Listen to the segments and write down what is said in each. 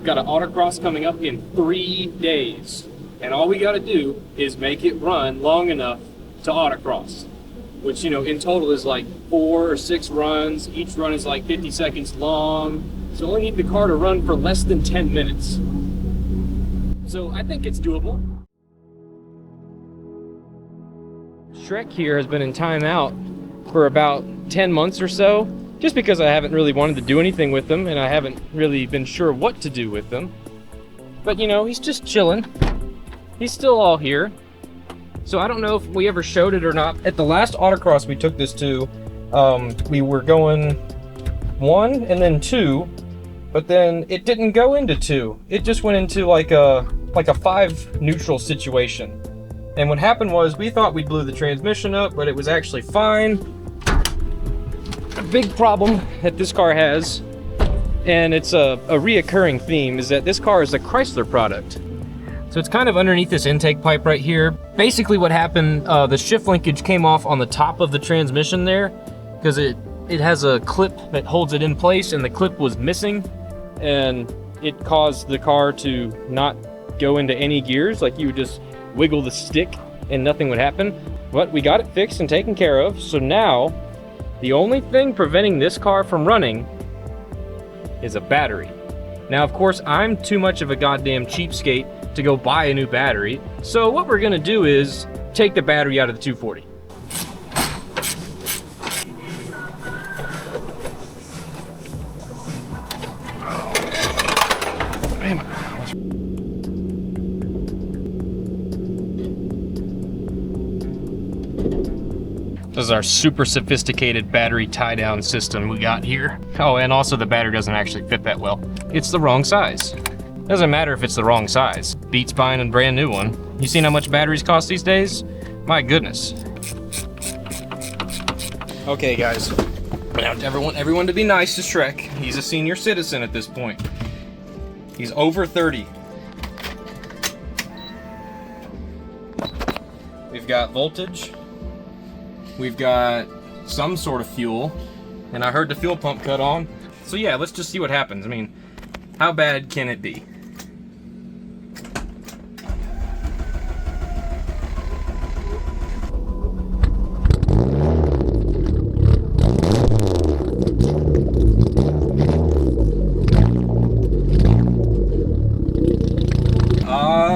got an autocross coming up in 3 days. And all we gotta do is make it run long enough to autocross. Which, you know, in total is like 4 or 6 runs. Each run is like 50 seconds long. So only need the car to run for less than 10 minutes. So I think it's doable. Shrek here has been in timeout for about 10 months or so, just because I haven't really wanted to do anything with them and I haven't really been sure what to do with them. But you know, he's just chilling. He's still all here. So I don't know if we ever showed it or not. At the last autocross we took this to, we were going 1 and then 2, but then it didn't go into 2. It just went into like a 5 neutral situation. And what happened was we thought we blew the transmission up, but it was actually fine. A big problem that this car has, and it's a reoccurring theme, is that this car is a Chrysler product. So it's kind of underneath this intake pipe right here. Basically what happened, the shift linkage came off on the top of the transmission there, because it has a clip that holds it in place, and the clip was missing, and it caused the car to not go into any gears. Like you would just wiggle the stick and nothing would happen. But we got it fixed and taken care of, so now the only thing preventing this car from running is a battery. Now of course I'm too much of a goddamn cheapskate to go buy a new battery, so what we're gonna do is take the battery out of the 240. This is our super sophisticated battery tie-down system we got here. Oh, and also the battery doesn't actually fit that well. It's the wrong size. Doesn't matter if it's the wrong size. Beats buying a brand new one. You seen how much batteries cost these days? My goodness. Okay guys, now everyone to be nice to Shrek. He's a senior citizen at this point. He's over 30. We've got voltage. We've got some sort of fuel, and I heard the fuel pump cut on. So yeah, let's just see what happens. I mean, how bad can it be?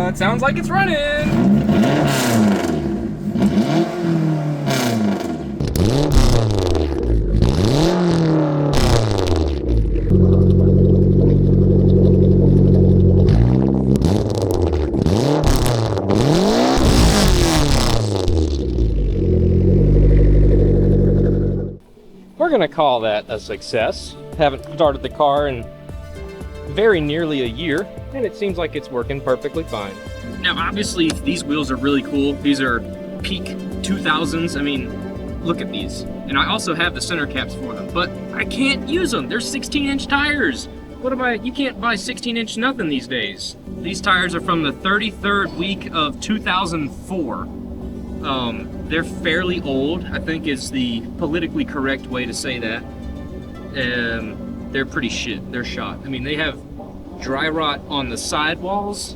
It sounds like it's running. We're gonna call that a success. Haven't started the car in very nearly a year, and it seems like it's working perfectly fine. Now obviously these wheels are really cool. These are peak 2000s. I mean, look at these. And I also have the center caps for them, but I can't use them. They're 16-inch tires. What am I, you can't buy 16-inch nothing these days. These tires are from the 33rd week of 2004. They're fairly old, I think is the politically correct way to say that. They're pretty shit, they're shot. I mean, they have dry rot on the sidewalls.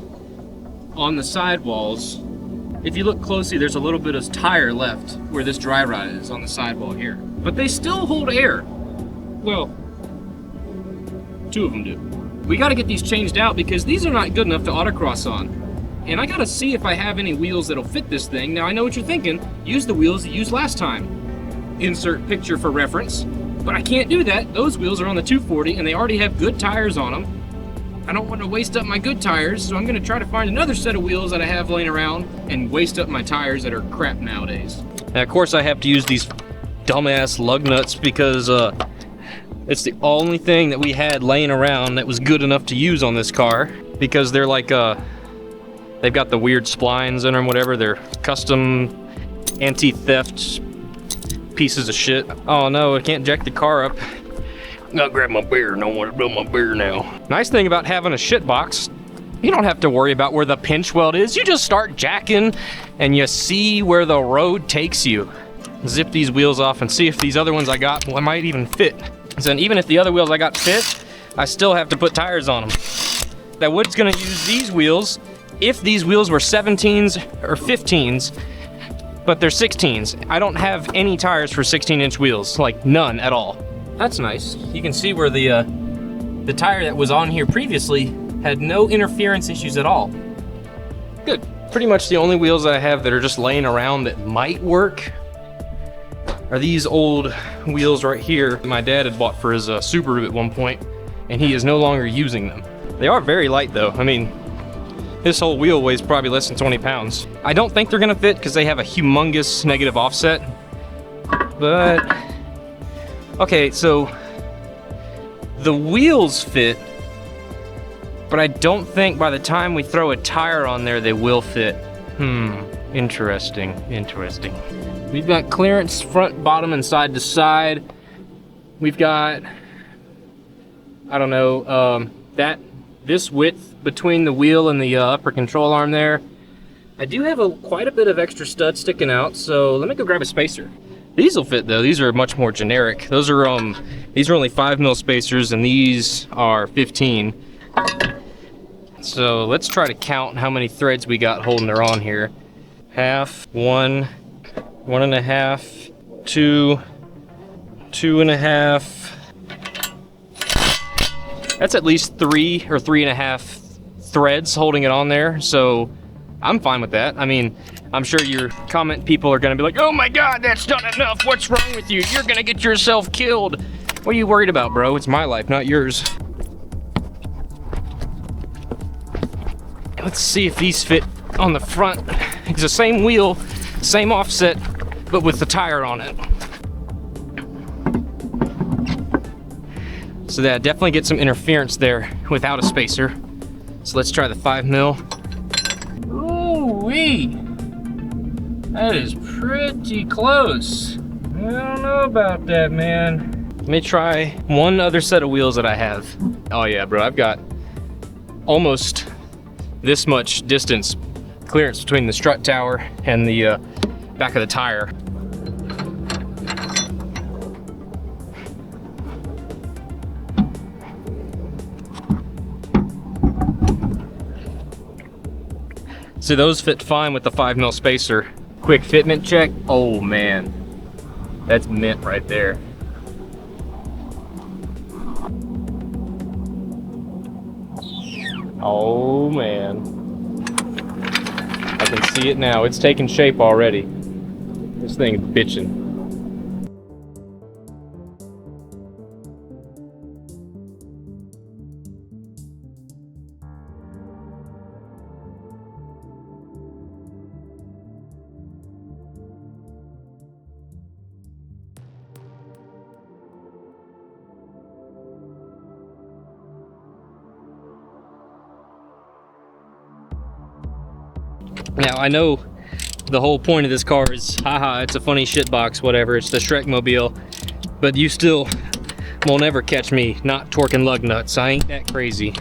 If you look closely, there's a little bit of tire left where this dry rot is on the sidewall here. But they still hold air. Well, 2 of them do. We gotta get these changed out because these are not good enough to autocross on. And I gotta see if I have any wheels that'll fit this thing. Now I know what you're thinking, use the wheels you used last time. Insert picture for reference. But I can't do that. Those wheels are on the 240 and they already have good tires on them. I don't want to waste up my good tires, so I'm gonna try to find another set of wheels that I have laying around and waste up my tires that are crap nowadays. Now of course I have to use these dumbass lug nuts because it's the only thing that we had laying around that was good enough to use on this car, because they're like they've got the weird splines in them, whatever. They're custom anti-theft pieces of shit. Oh no, I can't jack the car up. I'll grab my beer, don't want to build my beer now. Nice thing about having a shit box, you don't have to worry about where the pinch weld is. You just start jacking and you see where the road takes you. Zip these wheels off and see if these other ones I got might even fit. And even if the other wheels I got fit, I still have to put tires on them. I was gonna use these wheels if these wheels were 17s or 15s, but they're 16s. I don't have any tires for 16-inch wheels, like none at all. That's nice. You can see where the tire that was on here previously had no interference issues at all. Good. Pretty much the only wheels I have that are just laying around that might work are these old wheels right here that my dad had bought for his Subaru at one point, and he is no longer using them. They are very light though. I mean, this whole wheel weighs probably less than 20 pounds. I don't think they're gonna fit because they have a humongous negative offset, but okay, so the wheels fit, but I don't think by the time we throw a tire on there, they will fit. Interesting, interesting. We've got clearance front, bottom, and side to side. We've got, I don't know, this width between the wheel and the upper control arm there. I do have quite a bit of extra stud sticking out, so let me go grab a spacer. These will fit though. These are much more generic. These are only 5mm spacers, and these are 15. So let's try to count how many threads we got holding her on here. Half, 1, 1.5, 2, 2.5. That's at least 3 or 3.5 threads holding it on there, so I'm fine with that. I mean, I'm sure your comment people are gonna be like, oh my God, that's not enough, what's wrong with you? You're gonna get yourself killed. What are you worried about, bro? It's my life, not yours. Let's see if these fit on the front. It's the same wheel, same offset, but with the tire on it. So that definitely get some interference there without a spacer. So let's try the 5mm. Ooh-wee! That is pretty close. I don't know about that, man. Let me try one other set of wheels that I have. Oh yeah, bro, I've got almost this much distance clearance between the strut tower and the back of the tire. So those fit fine with the 5mm spacer. Quick fitment check. Oh man, that's mint right there. Oh man, I can see it now. It's taking shape already. This thing's bitching. Now, I know the whole point of this car is, haha, it's a funny shit box, whatever, it's the Shrek mobile, but you still will never catch me not torquing lug nuts. I ain't that crazy.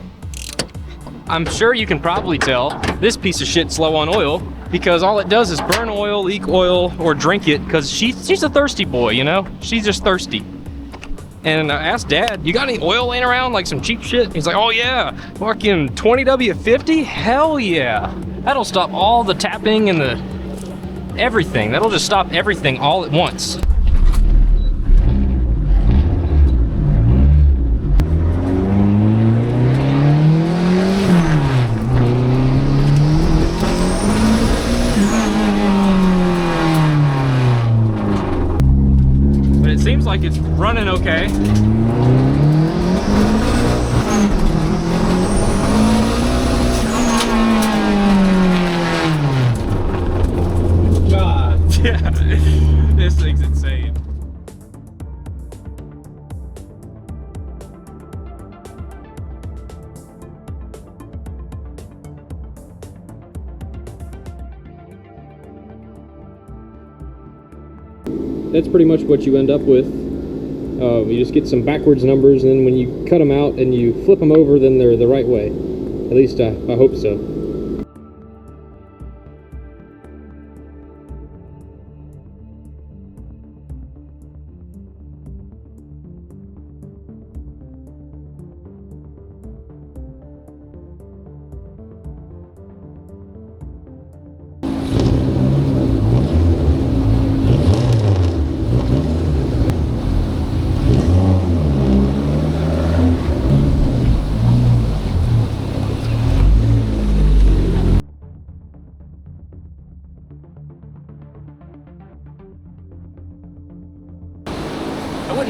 I'm sure you can probably tell this piece of shit's low on oil because all it does is burn oil, leak oil, or drink it because she's a thirsty boy, you know? She's just thirsty. And I asked Dad, you got any oil laying around, like some cheap shit? He's like, oh yeah, fucking 20W50? Hell yeah. That'll stop all the tapping and the everything. That'll just stop everything all at once. But it seems like it's running okay. Yeah, this thing's insane. That's pretty much what you end up with. You just get some backwards numbers, and then when you cut them out and you flip them over, then they're the right way. At least I hope so.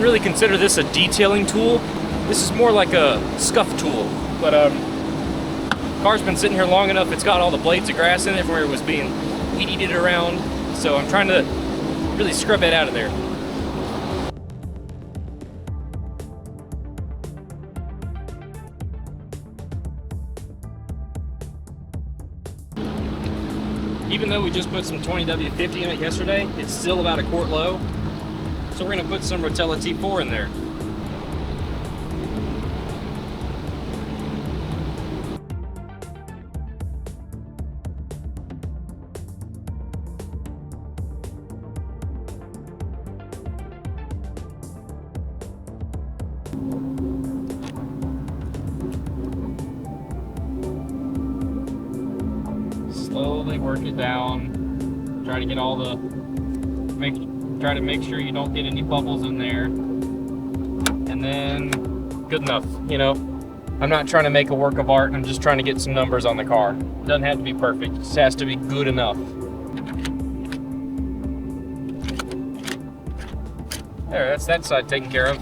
wouldn't really consider this a detailing tool. This is more like a scuff tool. But car's been sitting here long enough, it's got all the blades of grass in it from where it was being weeded around. So I'm trying to really scrub it out of there. Even though we just put some 20W50 in it yesterday, it's still about a quart low. So we're gonna put some Rotella T4 in there. Slowly work it down. Try to get all the, try to make sure you don't get any bubbles in there. And then, good enough, you know. I'm not trying to make a work of art, I'm just trying to get some numbers on the car. It doesn't have to be perfect, it just has to be good enough. There, that's that side taken care of.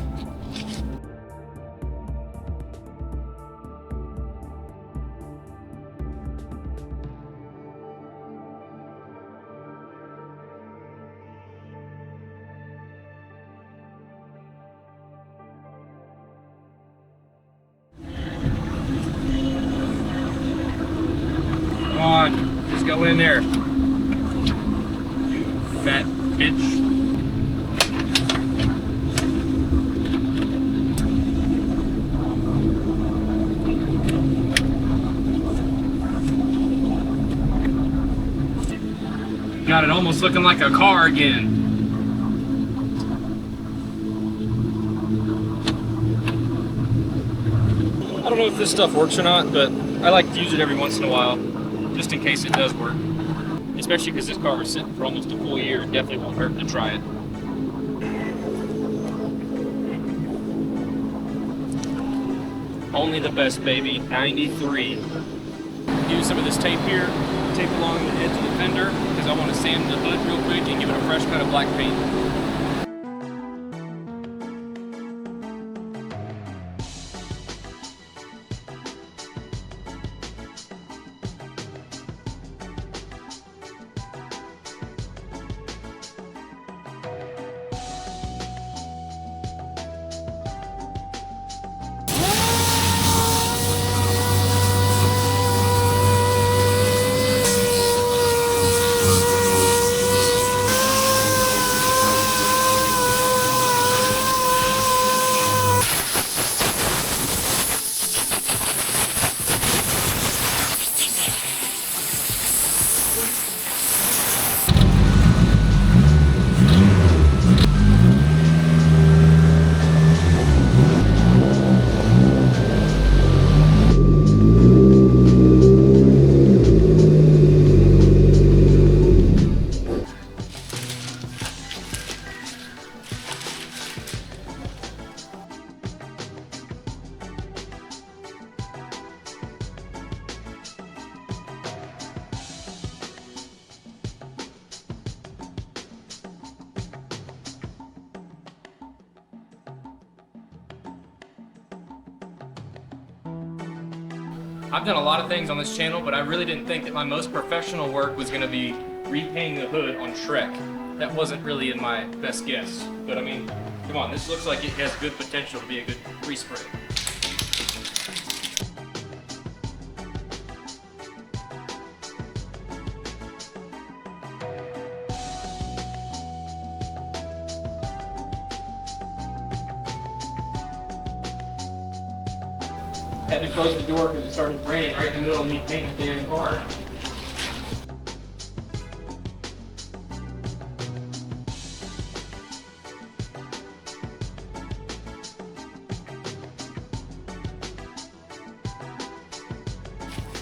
Come on, just go in there. You fat bitch. Got it almost looking like a car again. I don't know if this stuff works or not, but I like to use it every once in a while, just in case it does work. Especially because this car was sitting for almost a full year, it definitely won't hurt to try it. Only the best, baby. 93. Use some of this tape here, tape along the edge of the fender, because I want to sand the hood real quick and give it a fresh coat of black paint. I've done a lot of things on this channel, but I really didn't think that my most professional work was going to be repainting the hood on Shrek. That wasn't really in my best guess. But I mean, come on, this looks like it has good potential to be a good respray. Had to close the door because it started raining right in the middle of me painting the damn car.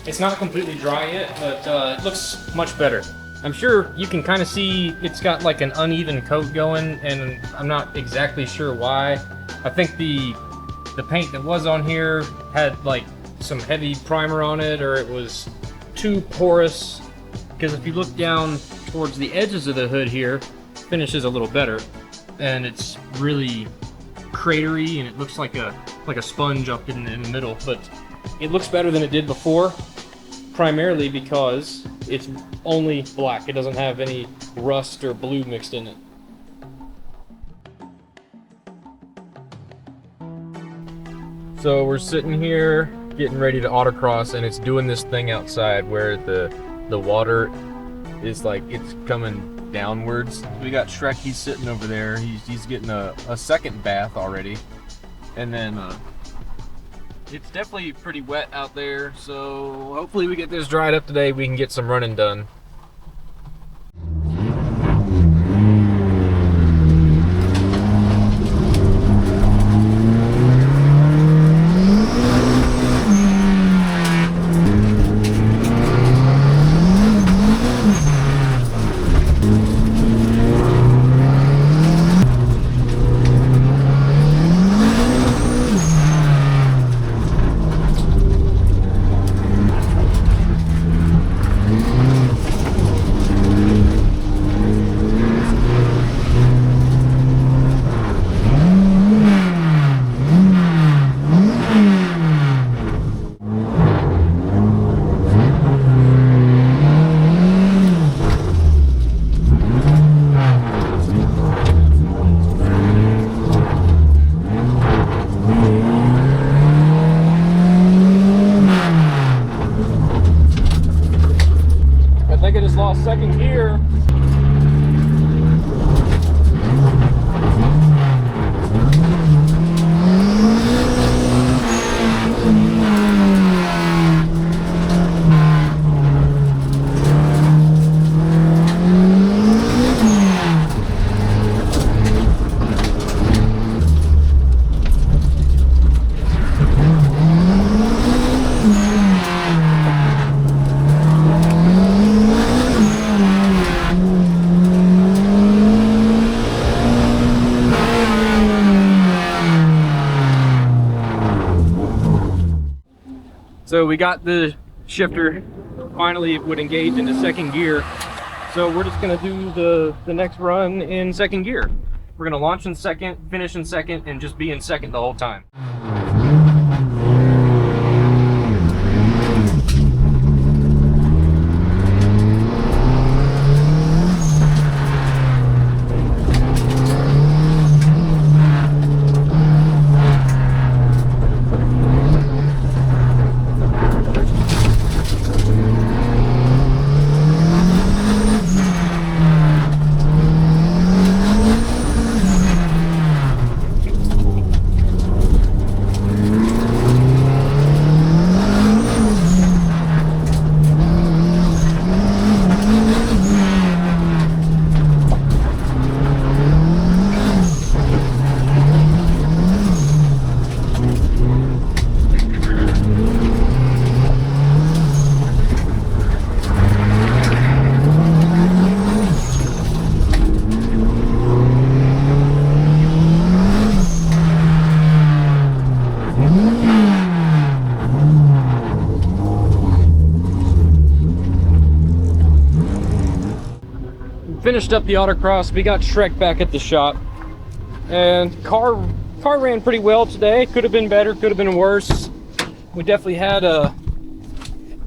It's not completely dry yet, but it looks much better. I'm sure you can kind of see it's got like an uneven coat going, and I'm not exactly sure why. I think the paint that was on here had like some heavy primer on it, or it was too porous, because if you look down towards the edges of the hood here, finishes a little better, and it's really cratery and it looks like a sponge up in the middle, but it looks better than it did before, primarily because it's only black. It doesn't have any rust or blue mixed in it. So we're sitting here getting ready to autocross, and it's doing this thing outside where the water is like it's coming downwards. We got Shrek, he's sitting over there. He's getting a second bath already. And then it's definitely pretty wet out there, so hopefully we get this dried up today. We can get some running done. I think I just lost second gear. So we got the shifter, finally it would engage into second gear. So we're just gonna do the next run in second gear. We're gonna launch in second, finish in second, and just be in second the whole time. Finished up the autocross. We got Shrek back at the shop, and car ran pretty well today. Could have been better, could have been worse. We definitely had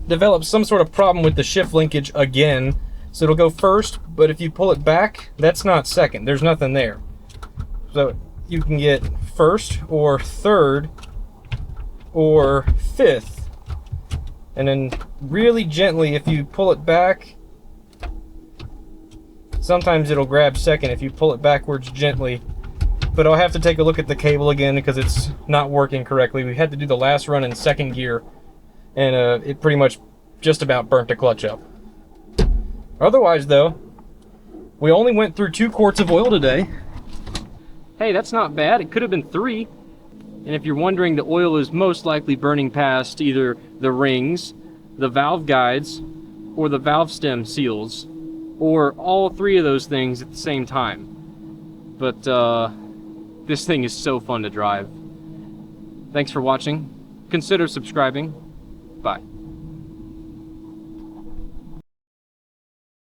developed some sort of problem with the shift linkage again, so it'll go first, but if you pull it back, that's not second. There's nothing there, so you can get first or third or fifth, and then really gently, if you pull it back, sometimes it'll grab second if you pull it backwards gently. But I'll have to take a look at the cable again because it's not working correctly. We had to do the last run in second gear, and it pretty much just about burnt the clutch up. Otherwise though, we only went through 2 quarts of oil today. Hey, that's not bad. It could have been 3. And if you're wondering, the oil is most likely burning past either the rings, the valve guides, or the valve stem seals, or all 3 of those things at the same time. But this thing is so fun to drive. Thanks for watching. Consider subscribing. Bye.